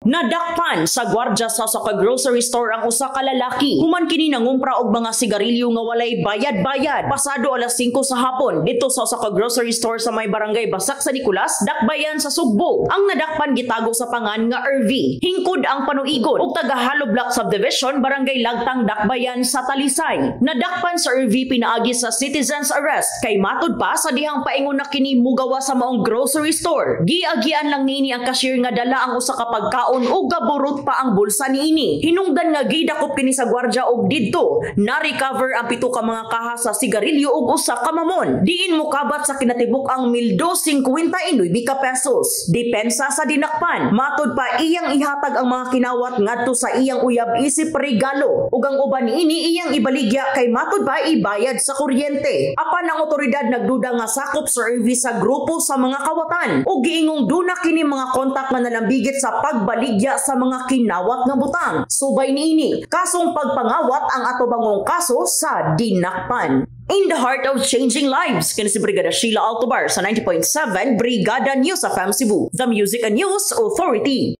Nadakpan sa gwardya sa grocery store ang usa ka lalaki. Human kini nangumpra og mga sigarilyo nga walay bayad-bayad. Pasado alas 5 sa hapon dito sa usa ka grocery store sa may barangay Basak sa Nicolas, Dakbayan sa Sugbo. Ang nadakpan gitago sa pangan nga RV. Hingkod ang panuigon ug taga Halo Block Subdivision, barangay Lagtang, Dakbayan sa Talisay. Nadakpan sa RV pinaagi sa citizens arrest kay matud pa sa dihang paingon na kini mugawa sa maong grocery store. Giagian lang niini ang cashier nga dala ang usa ka pagkaon ug gaburot pa ang bulsa niini. Hinungdan nga gidakop kini sa gwardya og didto na-recover ang 7 ka mga kaha sa sigarilyo ug usa ka mamon. Diin mokabat sa kinatibuk ang 1,259 ka pesos. Depensa sa dinakpan, matud pa iyang ihatag ang mga kinawat ngadto sa iyang uyab isip regalo ug ang uban niini iyang ibaligya kay matud pa ibayad sa kuryente. Apan ang otoridad nagduda nga sakop sa RV sa grupo sa mga kawatan ug giingong duna kini mga kontak nga nalambigit sa pagbaligya sa mga kinawat nga butang. Subay niini kasong pagpangawat ang atubangong kaso sa dinakpan. In the heart of changing lives, kini si Brigada Sheila Altobar sa 90.7 Brigada News FM Cebu, the Music and News Authority.